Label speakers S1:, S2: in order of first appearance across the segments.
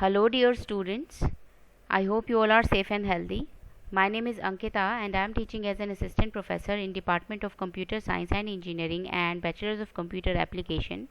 S1: Hello, dear students. I hope you all are safe and healthy. My name is Ankita and I am teaching as an assistant professor in Department of Computer Science and Engineering and Bachelor's of Computer Application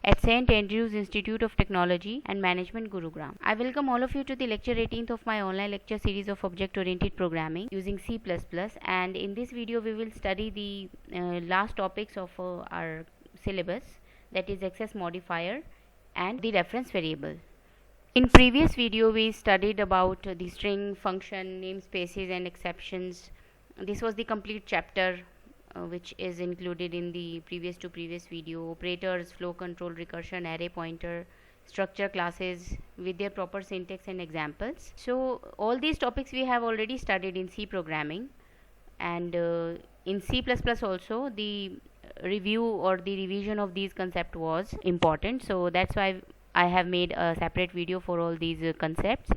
S1: at St. Andrews Institute of Technology and Management, Gurugram. I welcome all of you to the lecture 18th of my online lecture series of object-oriented programming using C++, and in this video we will study the last topics of our syllabus, that is access modifier and the reference variable. In previous video we studied about the string, function, namespaces and exceptions. This was the complete chapter which is included in the previous video. Operators, flow control, recursion, array pointer, structure, classes with their proper syntax and examples. So all these topics we have already studied in C programming, and in C++ also the review or the revision of these concepts was important. So that's why I have made a separate video for all these concepts.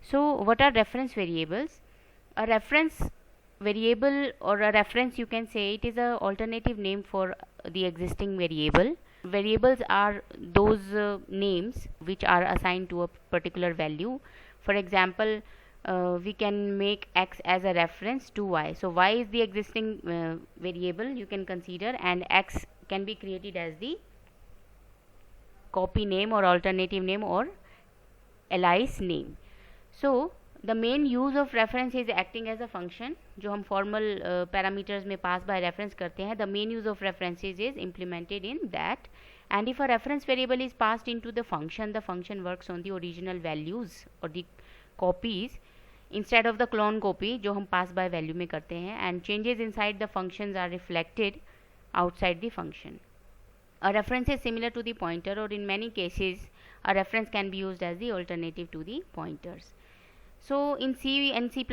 S1: So what are reference variables? A reference variable, or a reference, you can say, it is a alternative name for the existing variable. Variables are those names which are assigned to a particular value. For example, we can make x as a reference to y. So y is the existing variable you can consider, and x can be created as the copy name or alternative name or alias name. So the main use of reference is acting as a function जो हम formal parameters में pass by reference करते हैं. The main use of references is implemented in that, and if a reference variable is passed into the function works on the original values or the copies instead of the clone copy जो हम pass by value में करते हैं, and changes inside the functions are reflected outside the function. A reference is similar to the pointer, or in many cases a reference can be used as the alternative to the pointers. So in C and C++,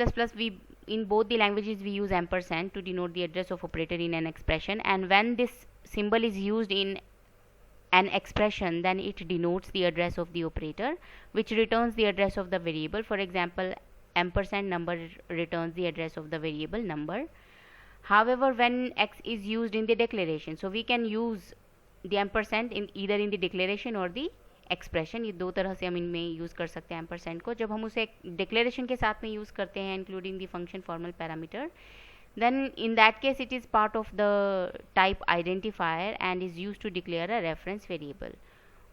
S1: in both the languages we use ampersand to denote the address of operator in an expression, and when this symbol is used in an expression, then it denotes the address of the operator, which returns the address of the variable. For example, ampersand number returns the address of the variable number. However, when x is used in the declaration, so we can use the ampersand in either in the declaration or the expression. ये दो तरह से हम इनमें use कर सकते हैं ampersand को. जब हम उसे declaration के साथ में यूज़ करते हैं including the function formal parameter, then in that case it is part of the type identifier and is used to declare a reference variable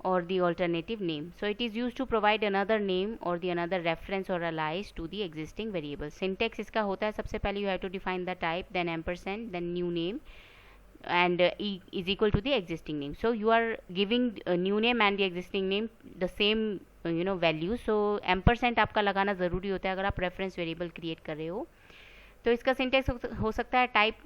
S1: or the alternative name. So it is used to provide another name or the another reference or alias to the existing variable. Syntax इसका होता है, सबसे पहले you have to define the type, then ampersand, then new name, and e is equal to the existing name. So you are giving a new name and the existing name the same value. So ampersand आपका लगाना ज़रूरी होता है अगर आप reference variable create कर रहे हो. तो इसका syntax हो सकता है टाइप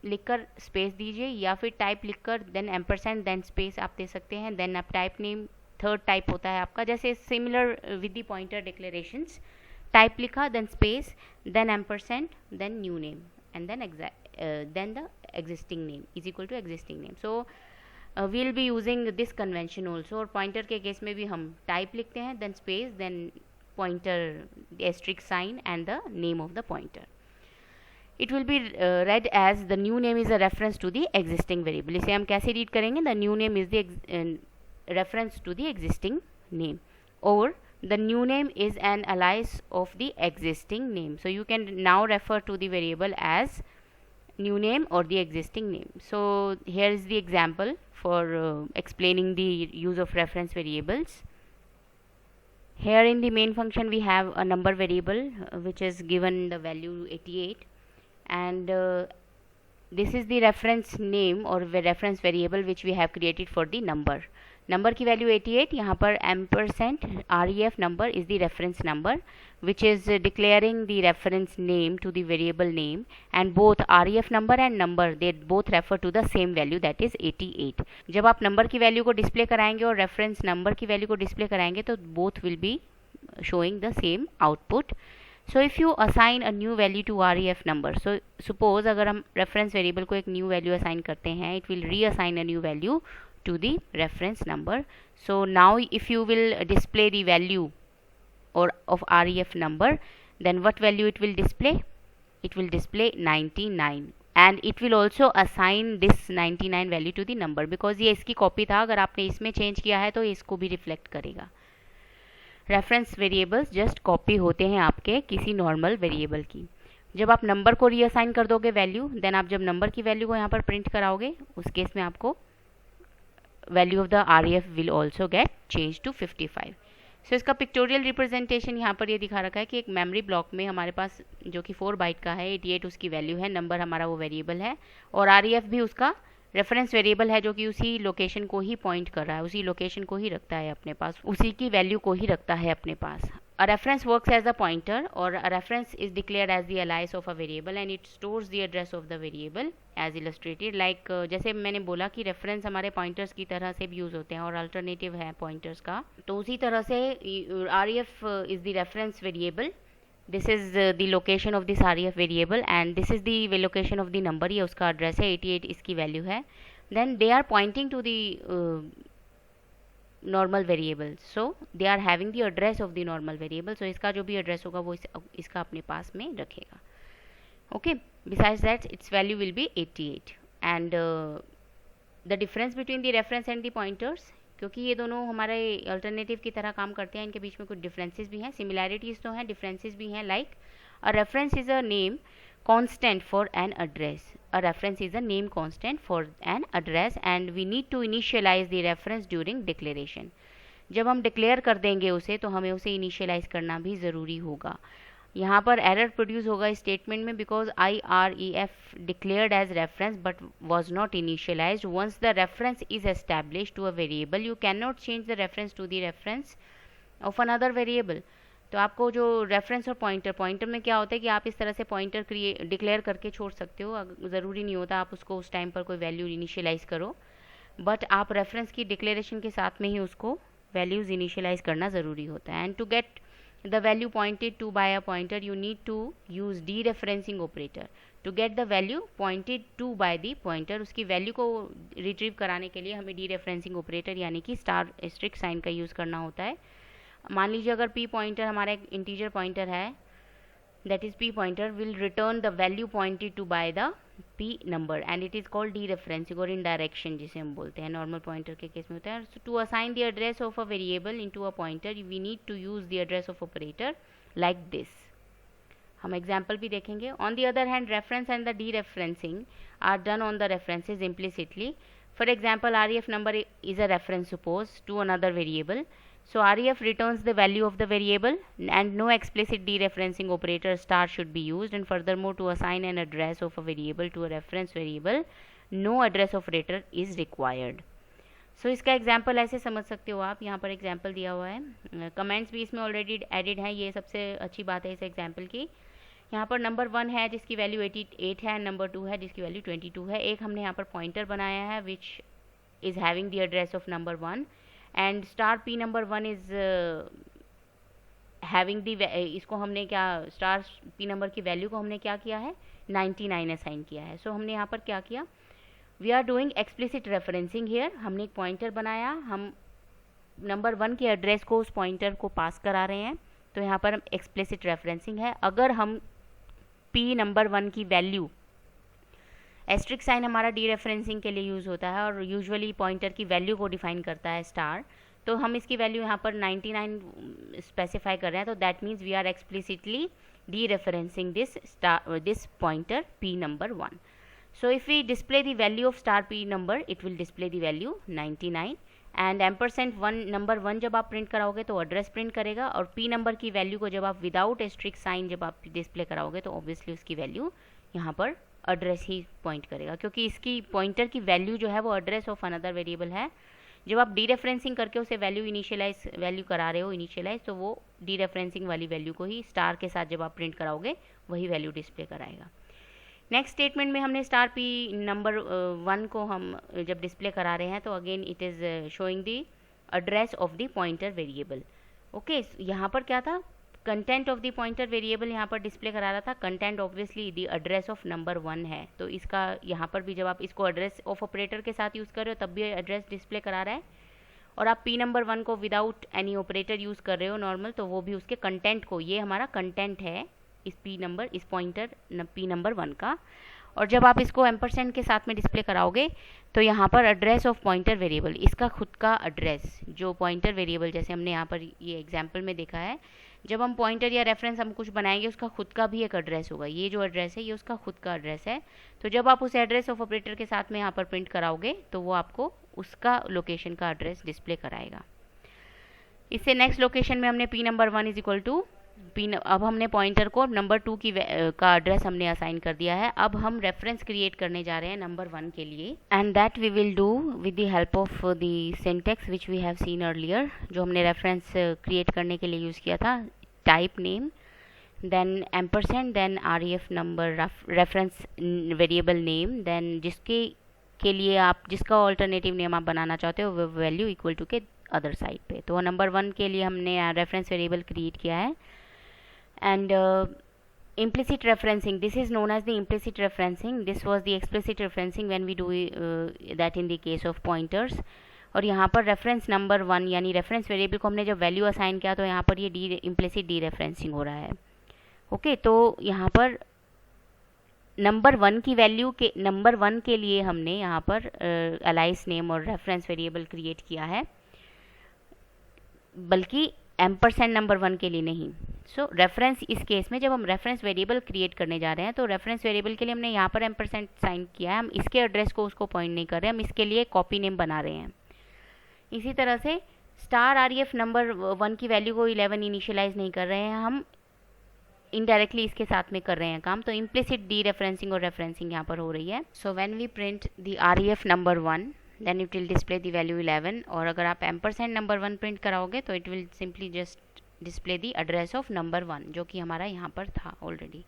S1: लिखकर स्पेस दीजिए, या फिर टाइप लिखकर देन एम्परसेंड देन स्पेस आप दे सकते हैं. देन आप टाइप नेम थर्ड टाइप होता है आपका, जैसे similar with the pointer declarations. Type लिखा, then space, then ampersand, then new name, and then the existing name is equal to existing name. So we'll be using this convention also. और pointer के case में भी हम type लिखते हैं, then space, then pointer asterisk sign and the name of the pointer. It will be read as the new name is a reference to the existing variable. इसे हम कैसे read करेंगे? The new name is the reference to the existing name, or the new name is an alias of the existing name. So you can now refer to the variable as new name or the existing name. So here is the example for explaining the use of reference variables. Here in the main function we have a number variable which is given the value 88, and this is the reference name or reference variable which we have created for the number. Number की value 88, यहाँ पर ampersand ref number is the reference number which is declaring the reference name to the variable name, and both ref number and number they both refer to the same value, that is 88. जब आप number की value को display कराएंगे और reference number की value को display कराएंगे तो both will be showing the same output. So if you assign a new value to ref number, so suppose अगर हम reference variable को एक new value assign करते हैं, it will reassign a new value to the reference number. So now if you will display the value or of ref number, then what value it will display? It will display 99, and it will also assign this 99 value to the number because ये इसकी copy था. अगर आपने इसमें change किया है तो इसको भी रिफ्लेक्ट करेगा. रेफरेंस वेरिएबल्स जस्ट कॉपी होते हैं आपके किसी नॉर्मल वेरिएबल की। जब आप नंबर को रीअसाइन कर दोगे वैल्यू, देन आप जब नंबर की वैल्यू को यहाँ पर प्रिंट कराओगे, उस केस में आपको value of the REF will also get change to 55। So इसका पिक्टोरियल रिप्रेजेंटेशन यहाँ पर ये दिखा रखा है कि एक मेमोरी ब्लॉक में हमारे पास जो कि 4 बाइट का है, 88 उसकी वैल्यू है, नंबर हमारा वो वेरिएबल है, और REF भी उसका रेफरेंस वेरिएबल है जो कि उसी लोकेशन को ही पॉइंट कर रहा है, उसी लोकेशन को ही रखता है अपने पास, उसी की वैल्यू को ही रखता है अपने पास। A reference works as a pointer, or a reference is declared as the alias of a variable and it stores the address of the variable as illustrated. Like जैसे मैंने बोला कि रेफरेंस हमारे पॉइंटर्स की तरह से भी यूज़ होते हैं और अल्टरनेटिव है पॉइंटर्स का, तो उसी तरह से REF is the reference variable. This is the location of this REF variable and this is the location of the number. ये उसका एड्रेस है, 88 इसकी वैल्यू है. Then they are pointing to the normal variable, so they are having the address of the normal variable, so इसका जो भी address होगा वो इसका अपने पास में रखेगा। Okay, besides that it's value will be 88 and the difference between the reference and the pointers, क्योंकि ये दोनों हमारे अल्टरनेटिव की तरह काम करते हैं, इनके बीच में कुछ डिफरेंसेस भी हैं, सिमिलैरिटीज तो हैं, डिफरेंसेस भी हैं। Like a reference is a name constant for an address. A reference is a name constant for an address and we need to initialize the reference during declaration. जब हम declare कर देंगे उसे तो हमें उसे इनिशियलाइज करना भी ज़रूरी होगा। यहाँ पर एरर प्रोड्यूस होगा स्टेटमेंट में because IREF declared as reference but was not initialized. Once the reference is established to a variable, you cannot change the reference to the reference of another variable. तो आपको जो reference और pointer में क्या होता है कि आप इस तरह से पॉइंटर डिक्लेयर करके छोड़ सकते हो, ज़रूरी नहीं होता आप उसको उस टाइम पर कोई वैल्यू इनिशियलाइज़ करो, बट आप रेफरेंस की डिक्लेरेशन के साथ में ही उसको वैल्यूज़ इनिशियलाइज़ करना ज़रूरी होता है। And to get the value pointed to by a pointer you need to use dereferencing operator to get the value pointed to by the pointer. उसकी वैल्यू को रिट्रीव कराने के लिए हमें डी रेफरेंसिंग ऑपरेटर यानी कि star asterisk sign का use करना होता है। मान लीजिए अगर p पॉइंटर हमारा एक इंटीजर पॉइंटर है, that is p pointer will return the value pointed to by the p number and it is called dereferencing और इनडायरेक्शन जिसे हम बोलते हैं, नॉर्मल पॉइंटर के केस में होता है। To assign the address of a variable into a pointer we need to use the address of operator like this. हम एग्जाम्पल भी देखेंगे। On the other hand reference and the dereferencing are done on the references implicitly. For example REF number is a reference suppose to another variable. So REF returns the value of the variable and no explicit dereferencing operator star should be used, and furthermore to assign an address of a variable to a reference variable no address operator is required. So इसका example ऐसे समझ सकते हो आप, यहाँ पर example दिया हुआ है, कमेंट्स भी इसमें ऑलरेडी एडिड हैं, ये सबसे अच्छी बात है इस एग्जाम्पल की। यहाँ पर नंबर 1 है जिसकी वैल्यू 88 है, नंबर 2 है जिसकी वैल्यू 22 है। एक हमने यहाँ पर पॉइंटर बनाया है which is having the address of number 1 and star p number 1 is having the, इसको हमने क्या स्टार p नंबर की वैल्यू को हमने क्या किया है 99 असाइन किया है। सो हमने यहाँ पर क्या किया, we are doing explicit referencing here. हमने एक पॉइंटर बनाया, हम नंबर 1 के एड्रेस को उस पॉइंटर को पास करा रहे हैं, तो यहाँ पर एक्सप्लिसिट रेफरेंसिंग है। अगर हम p नंबर 1 की वैल्यू, एस्ट्रिक साइन हमारा डी रेफरेंसिंग के लिए यूज़ होता है और यूजुअली पॉइंटर की वैल्यू को डिफाइन करता है स्टार, तो हम इसकी वैल्यू यहाँ पर 99 स्पेसिफाई कर रहे हैं, तो that means we are explicitly dereferencing this pointer p number 1. So if we display the value of star p number, it will display the value 99 and %1 number 1 जब आप प्रिंट कराओगे तो एड्रेस प्रिंट करेगा, और p number की value को जब आप विदाउट एस्ट्रिक साइन जब आप डिस्प्ले कराओगे तो ऑब्वियसली उसकी वैल्यू यहाँ पर एड्रेस ही पॉइंट करेगा, क्योंकि इसकी पॉइंटर की वैल्यू जो है वो एड्रेस ऑफ अनदर वेरिएबल है। जब आप डी रेफरेंसिंग करके उसे वैल्यू करा रहे हो इनिशियलाइज, तो वो डी रेफरेंसिंग वाली वैल्यू को ही स्टार के साथ जब आप प्रिंट कराओगे वही वैल्यू डिस्प्ले कराएगा। नेक्स्ट स्टेटमेंट में हमने स्टार p नंबर 1 को हम जब डिस्प्ले करा रहे हैं तो again it is showing the address of the pointer variable. Okay, यहाँ पर क्या था, content of the pointer variable यहाँ पर डिस्प्ले करा रहा था। Content obviously the address of number 1 है, तो इसका यहाँ पर भी जब आप इसको एड्रेस ऑफ ऑपरेटर के साथ यूज़ कर रहे हो तब भी एड्रेस डिस्प्ले करा रहा है, और आप p नंबर 1 को विदाउट एनी ऑपरेटर यूज़ कर रहे हो नॉर्मल, तो वो भी उसके कंटेंट को, ये हमारा कंटेंट है इस पॉइंटर p नंबर 1 का, और जब आप इसको एम्परसेंड के साथ में डिस्प्ले कराओगे तो यहाँ पर एड्रेस ऑफ पॉइंटर वेरिएबल, इसका खुद का एड्रेस, जो पॉइंटर वेरिएबल जैसे हमने यहाँ पर ये एग्जाम्पल में देखा है, जब हम पॉइंटर या रेफरेंस हम कुछ बनाएंगे उसका खुद का भी एक एड्रेस होगा। ये जो एड्रेस है ये उसका खुद का एड्रेस है। तो जब आप उस एड्रेस ऑफ ऑपरेटर के साथ में यहाँ पर प्रिंट कराओगे तो वो आपको उसका लोकेशन का एड्रेस डिस्प्ले कराएगा। इससे नेक्स्ट लोकेशन में हमने p number 1 is equal to p, अब हमने पॉइंटर को नंबर 2 का एड्रेस हमने असाइन कर दिया है। अब हम रेफरेंस क्रिएट करने जा रहे हैं नंबर 1 के लिए, and that we will do with the help of the syntax which we have seen earlier, जो हमने रेफरेंस क्रिएट करने के लिए यूज़ किया था। Type name, then ampersand, then ref number, reference variable name, then जिसके के लिए आप जिसका ऑल्टरनेटिव नेम आप बनाना चाहते हो वो वैल्यू इक्वल टू के अदर साइड पे। तो नंबर 1 के लिए हमने रेफरेंस वेरिएबल क्रिएट किया है। And implicit referencing, this is known as the implicit referencing, this was the explicit referencing when we do that in the case of pointers। और यहाँ पर रेफरेंस नंबर 1 यानी रेफरेंस वेरिएबल को हमने जब value assign किया तो यहाँ पर ये इम्प्लिसिट डी रेफरेंसिंग हो रहा है। ओके, तो यहाँ पर नंबर 1 की वैल्यू के नंबर 1 के लिए हमने यहाँ पर अलाइस नेम और रेफरेंस वेरिएबल क्रिएट किया है, बल्कि एम्परसेंड नंबर 1 के लिए नहीं। सो रेफरेंस, इस केस में जब हम रेफरेंस वेरिएबल क्रिएट करने जा रहे हैं तो रेफरेंस वेरिएबल के लिए हमने यहाँ पर एम्परसेंड साइन किया है, हम इसके एड्रेस को उसको पॉइंट नहीं कर रहे हैं, हम इसके लिए कॉपी नेम बना रहे हैं। इसी तरह से स्टार ref नंबर 1 की वैल्यू को 11 इनिशियलाइज नहीं कर रहे हैं, हम इनडायरेक्टली इसके साथ में कर रहे हैं काम। तो इम्प्लिसिट डी रेफरेंसिंग और रेफरेंसिंग यहाँ पर हो रही है। So when we print the ref number 1 then it will display the value 11, और अगर आप एम्परसेंड नंबर 1 प्रिंट कराओगे तो it will simply just display the address of number 1 जो कि हमारा यहाँ पर था ऑलरेडी।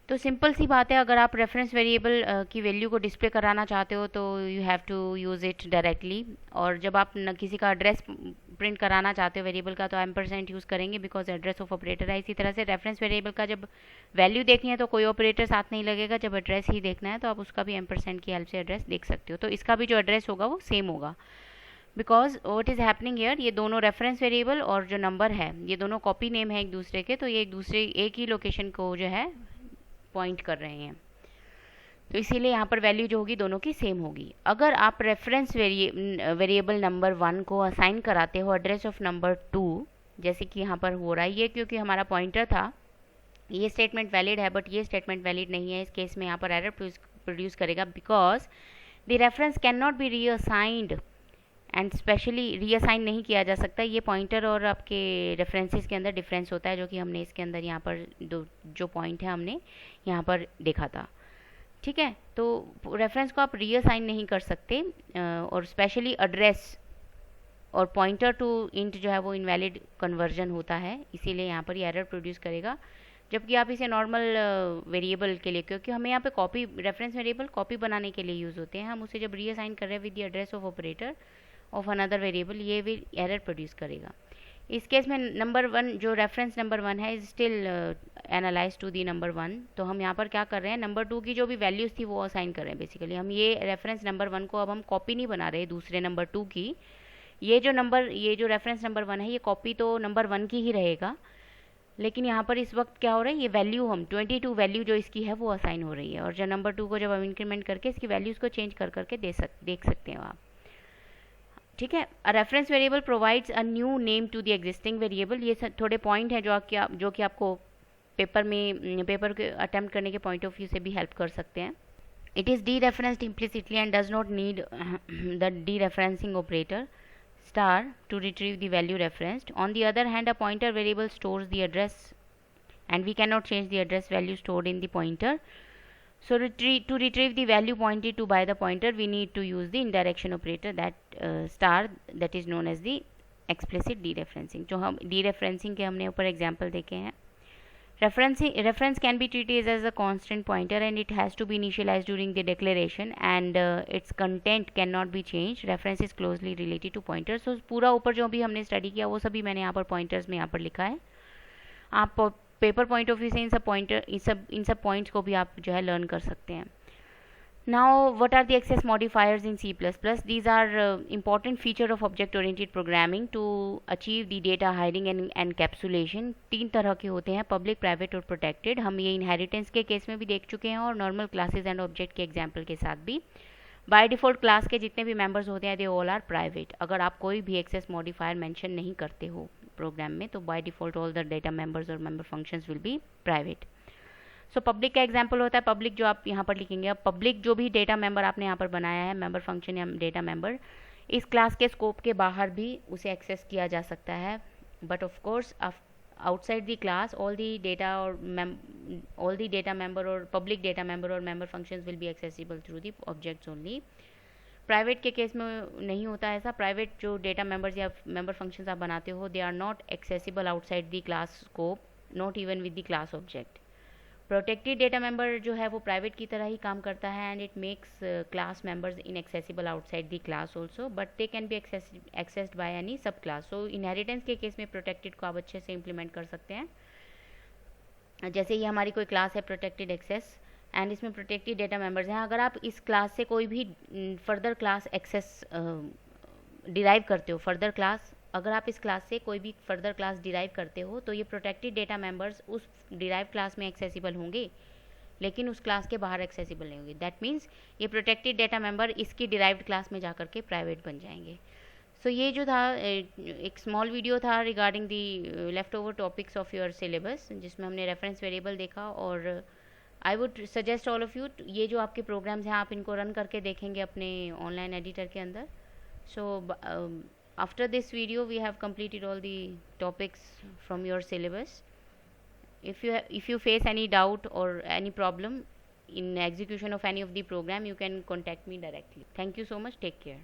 S1: तो सिंपल सी बात है, अगर आप रेफरेंस वेरिएबल की वैल्यू को डिस्प्ले कराना चाहते हो तो you have to use it directly, और जब आप किसी का एड्रेस प्रिंट कराना चाहते हो वेरिएबल का तो एम्परसेंड यूज़ करेंगे बिकॉज एड्रेस ऑफ ऑपरेटर है। इसी तरह से रेफरेंस वेरिएबल का जब वैल्यू देखनी है तो कोई ऑपरेटर साथ नहीं लगेगा, जब एड्रेस ही देखना है तो आप उसका भी एम्परसेंड की हेल्प से एड्रेस देख सकते हो। तो इसका भी जो एड्रेस होगा वो सेम होगा, because what is happening here, ये दोनों रेफरेंस वेरिएबल और जो नंबर है ये दोनों कॉपी नेम है एक दूसरे के, तो ये एक ही लोकेशन को जो है पॉइंट कर रहे हैं, तो इसीलिए यहाँ पर वैल्यू जो होगी दोनों की सेम होगी। अगर आप रेफरेंस वेरिएबल नंबर 1 को असाइन कराते हो एड्रेस ऑफ नंबर 2, जैसे कि यहाँ पर हो रहा है, ये क्योंकि हमारा पॉइंटर था, ये स्टेटमेंट वैलिड है बट ये स्टेटमेंट वैलिड नहीं है, इस केस में यहाँ पर एरर प्रोड्यूस करेगा because the reference can not be reassigned, and specially reassign नहीं किया जा सकता। ये पॉइंटर और आपके रेफरेंसेस के अंदर डिफरेंस होता है, जो कि हमने इसके अंदर यहाँ पर जो पॉइंट है हमने यहाँ पर देखा था। ठीक है, तो रेफरेंस को आप रीअसाइन नहीं कर सकते, और स्पेशली एड्रेस और पॉइंटर टू इंट जो है वो इनवैलिड कन्वर्जन होता है, इसीलिए यहाँ पर ये एरर प्रोड्यूस करेगा। जबकि आप इसे नॉर्मल वेरिएबल के लिए, क्योंकि हमें यहाँ पे कॉपी रेफरेंस वेरिएबल कॉपी बनाने के लिए यूज़ होते हैं, हम उसे जब रीअसाइन कर रहे हैं with the address of operator of another variable, ये भी एरर प्रोड्यूस करेगा। इस केस में नंबर 1 जो रेफरेंस नंबर 1 है is still analyse to the number 1, तो हम यहाँ पर क्या कर रहे हैं, नंबर 2 की जो भी वैल्यूज़ थी वो असाइन कर रहे हैं। बेसिकली हम ये रेफरेंस नंबर 1 को अब हम कॉपी नहीं बना रहे दूसरे नंबर 2 की, ये जो रेफरेंस नंबर 1 है ये कॉपी तो नंबर 1 की ही रहेगा, लेकिन यहाँ पर इस वक्त क्या हो रहा है, ये वैल्यू हम 22 वैल्यू जो इसकी है वो असाइन हो रही है, और जो नंबर 2 को जब हम इंक्रीमेंट करके इसकी वैल्यूज़ को चेंज कर करके देख सकते हो आप। ठीक है, a reference variable provides a new name to the existing variable. ये थोड़े पॉइंट है जो कि आपको पेपर के अटेम्प्ट करने के पॉइंट ऑफ व्यू से भी हेल्प कर सकते हैं। It is D referenced implicitly and does not need the dereferencing operator star to retrieve the value referenced. On the other hand, a pointer variable stores the address and we cannot change the address value stored in the pointer. So to retrieve the value pointed to by the pointer, we need to use the indirection operator, that star, that is known as the explicit dereferencing, जो हम dereferencing के हमने ऊपर example देखे हैं। Reference can be treated as a constant pointer and it has to be initialized during the declaration and its content cannot be changed. Reference is closely related to pointers. So पूरा ऊपर जो भी हमने study किया वो सभी मैंने यहाँ पर पॉइंटर्स में यहाँ पर लिखा है। आप पेपर पॉइंट ऑफ व्यू से इन सब पॉइंट्स को भी आप जो है लर्न कर सकते हैं। Now, what are the access modifiers in C++? These are important feature of object-oriented programming to achieve the data hiding and encapsulation. तीन तरह के होते हैं, पब्लिक, प्राइवेट और प्रोटेक्टेड. हम ये इनहेरिटेंस के केस में भी देख चुके हैं और नॉर्मल क्लासेस एंड ऑब्जेक्ट के एग्जाम्पल के साथ भी. बाय डिफ़ॉल्ट क्लास के जितने भी मेंबर्स होते हैं दे ऑल आर प्राइवेट. अगर आप कोई भी एक्सेस मॉडिफायर मेंशन नहीं करते हो प्रोग्राम में तो by default all the data members और member functions will be private. So public का एग्जाम्पल होता है पब्लिक, जो आप यहाँ पर लिखेंगे. अब पब्लिक जो भी डेटा मेंबर आपने यहाँ पर बनाया है, मेंबर फंक्शन या डेटा मेंबर, इस क्लास के स्कोप के बाहर भी उसे एक्सेस किया जा सकता है. But of course outside the class all the data or all the data member or public data member or member functions will be accessible through the objects only. Private के case में नहीं होता ऐसा. Private जो data members या member functions आप बनाते हो they are not accessible outside the class scope, not even with the class object. Protected data member जो है वो प्राइवेट की तरह ही काम करता है and it makes class members inaccessible outside the class also, but they can be accessed by any सब class. सो inheritance के केस में प्रोटेक्टेड को आप अच्छे से इम्प्लीमेंट कर सकते हैं. जैसे ये हमारी कोई क्लास है प्रोटेक्टेड एक्सेस एंड इसमें प्रोटेक्टेड डेटा मेंबर्स हैं. अगर आप इस क्लास से कोई भी फर्दर क्लास एक्सेस डिराइव करते हो, फर्दर क्लास, अगर आप इस क्लास से कोई भी फर्दर क्लास डिराइव करते हो तो ये प्रोटेक्टेड डेटा मेंबर्स उस डिराइव क्लास में एक्सेसिबल होंगे लेकिन उस क्लास के बाहर एक्सेसिबल नहीं होंगे. दैट मीन्स ये प्रोटेक्टेड डेटा मेंबर इसकी डिराइव्ड क्लास में जाकर के प्राइवेट बन जाएंगे. सो ये जो था एक स्मॉल वीडियो था regarding the left over topics of your syllabus, जिसमें हमने रेफरेंस वेरिएबल देखा. और I would suggest all of you, ये जो आपके प्रोग्राम्स हैं आप इनको रन करके देखेंगे अपने ऑनलाइन एडिटर के अंदर. सो after this video we have completed all the topics from your syllabus. If you face any doubt or any problem in execution of any of the program, you can contact me directly. Thank you so much. Take care.